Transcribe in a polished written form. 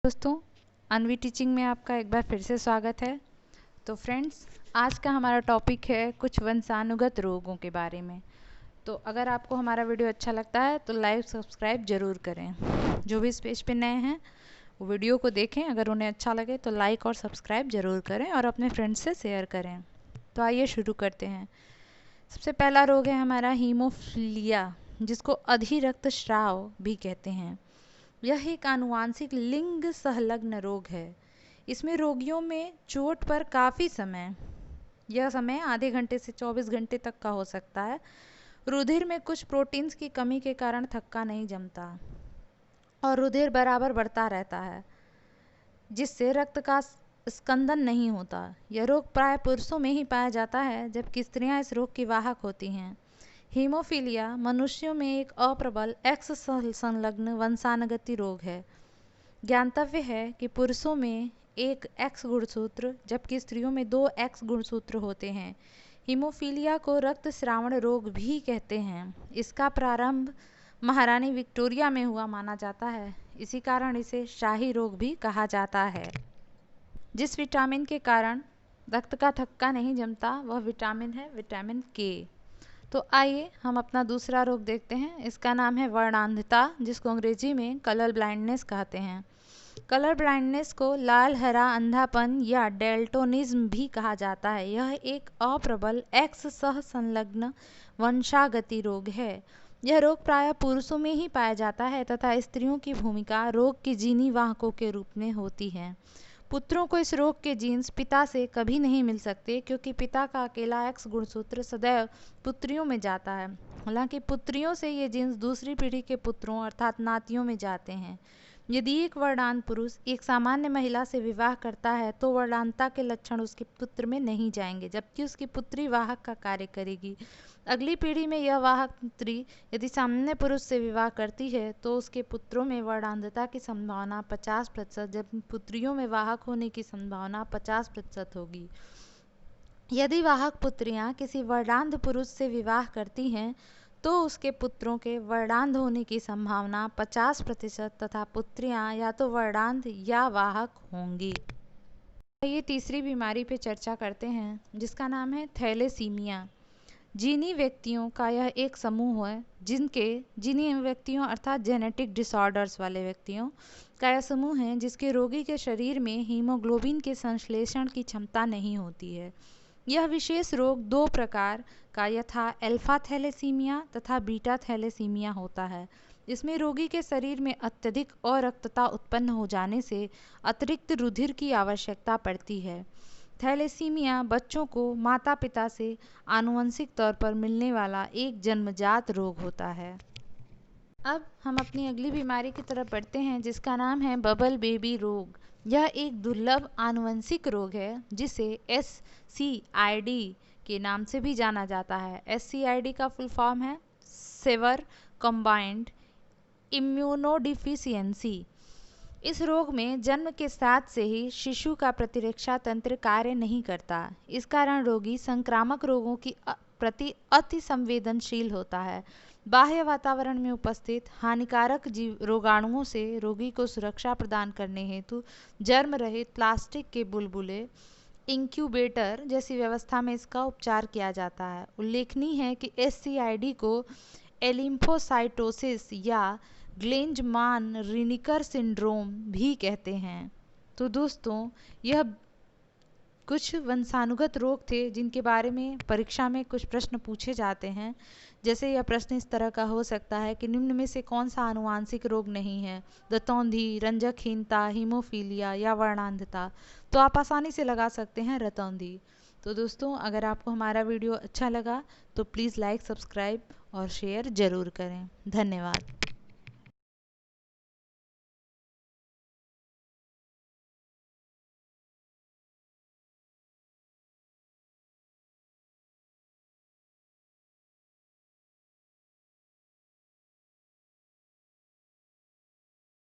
दोस्तों, अनवी टीचिंग में आपका एक बार फिर से स्वागत है। तो फ्रेंड्स, आज का हमारा टॉपिक है कुछ वंशानुगत रोगों के बारे में। तो अगर आपको हमारा वीडियो अच्छा लगता है तो लाइक सब्सक्राइब ज़रूर करें। जो भी इस पेज पे नए हैं वो वीडियो को देखें, अगर उन्हें अच्छा लगे तो लाइक और सब्सक्राइब ज़रूर करें और अपने फ्रेंड्स से शेयर करें। तो आइए शुरू करते हैं। सबसे पहला रोग है हमारा हीमोफीलिया, जिसको अधिरक्तस्राव भी कहते हैं। यह एक आनुवांशिक लिंग संलग्न रोग है। इसमें रोगियों में चोट पर काफ़ी समय, यह समय आधे घंटे से 24 घंटे तक का हो सकता है, रुधिर में कुछ प्रोटीन्स की कमी के कारण थक्का नहीं जमता और रुधिर बराबर बढ़ता रहता है, जिससे रक्त का स्कंदन नहीं होता। यह रोग प्राय पुरुषों में ही पाया जाता है, जबकि स्त्रियां इस रोग की वाहक होती हैं। हीमोफीलिया मनुष्यों में एक अप्रबल एक्स संलग्न वंशानुगति रोग है। ज्ञातव्य है कि पुरुषों में एक एक्स गुणसूत्र जबकि स्त्रियों में 2 एक्स गुणसूत्र होते हैं। हीमोफीलिया को रक्तस्रावण रोग भी कहते हैं। इसका प्रारंभ महारानी विक्टोरिया में हुआ माना जाता है। इसी कारण इसे शाही रोग भी कहा जाता है। जिस विटामिन के कारण रक्त का थक्का नहीं जमता वह विटामिन है विटामिन के। तो आइए हम अपना दूसरा रोग देखते हैं। इसका नाम है वर्णांधता, जिसको अंग्रेजी में कलर ब्लाइंडनेस कहते हैं। कलर ब्लाइंडनेस को लाल हरा अंधापन या डेल्टोनिज्म भी कहा जाता है। यह एक अप्रबल एक्स सह संलग्न वंशागति रोग है। यह रोग प्रायः पुरुषों में ही पाया जाता है तथा स्त्रियों की भूमिका रोग की जीनी वाहकों के रूप में होती है। पुत्रों को इस रोग के जीन्स पिता से कभी नहीं मिल सकते, क्योंकि पिता का अकेला एक्स गुणसूत्र सदैव पुत्रियों में जाता है। हालांकि पुत्रियों से ये जीन्स दूसरी पीढ़ी के पुत्रों अर्थात नातियों में जाते हैं। यदि एक वर्णांध पुरुष एक सामान्य महिला से विवाह करता है तो वर्णांधता के लक्षण उसके पुत्र में नहीं जाएंगे, जबकि उसकी पुत्री वाहक का कार्य करेगी। अगली पीढ़ी में यह वाहक पुत्री यदि सामान्य पुरुष से विवाह करती है तो उसके पुत्रों में वर्णांधता की संभावना 50%, जबकि पुत्रियों में वाहक होने की संभावना 50% होगी। यदि वाहक पुत्रियां किसी वर्णांध पुरुष से विवाह करती हैं तो उसके पुत्रों के वर्णांध होने की संभावना 50% तथा पुत्रियां या तो वर्णांध या वाहक होंगी। ये तीसरी बीमारी पे चर्चा करते हैं, जिसका नाम है थैलेसीमिया। जीनी व्यक्तियों का यह एक समूह है जीनी व्यक्तियों अर्थात जेनेटिक डिसऑर्डर्स वाले व्यक्तियों का यह समूह है जिसके रोगी के शरीर में हीमोग्लोबिन के संश्लेषण की क्षमता नहीं होती है। यह विशेष रोग 2 प्रकार का यथा अल्फा थैलेसीमिया तथा बीटा थैलेसीमिया होता है। इसमें रोगी के शरीर में अत्यधिक अरक्तता उत्पन्न हो जाने से अतिरिक्त रुधिर की आवश्यकता पड़ती है। थैलेसीमिया बच्चों को माता पिता से आनुवंशिक तौर पर मिलने वाला एक जन्मजात रोग होता है। अब हम अपनी अगली बीमारी की तरफ बढ़ते हैं, जिसका नाम है बबल बेबी रोग। यह एक दुर्लभ आनुवंशिक रोग है जिसे SCID के नाम से भी जाना जाता है। SCID का फुल फॉर्म है सेवर कंबाइंड इम्यूनोडिफिशियंसी। इस रोग में जन्म के साथ से ही शिशु का प्रतिरक्षा तंत्र कार्य नहीं करता। इस कारण रोगी संक्रामक रोगों की प्रति अति संवेदनशील होता है। बाह्य वातावरण में उपस्थित हानिकारक रोगाणुओं से रोगी को सुरक्षा प्रदान करने हेतु जर्म रहित प्लास्टिक के बुलबुले इंक्यूबेटर जैसी व्यवस्था में इसका उपचार किया जाता है। उल्लेखनीय है कि SCID को एलिम्फोसाइटोसिस या ग्लेंजमान रिनिकर सिंड्रोम भी कहते हैं। तो दोस्तों, यह कुछ वंशानुगत रोग थे जिनके बारे में परीक्षा में कुछ प्रश्न पूछे जाते हैं। जैसे यह प्रश्न इस तरह का हो सकता है कि निम्न में से कौन सा आनुवांशिक रोग नहीं है? रतौंधी, रंजकहीनता, हीमोफीलिया या वर्णांधता। तो आप आसानी से लगा सकते हैं रतौंधी। तो दोस्तों, अगर आपको हमारा वीडियो अच्छा लगा तो प्लीज़ लाइक, सब्सक्राइब और शेयर ज़रूर करें। धन्यवाद।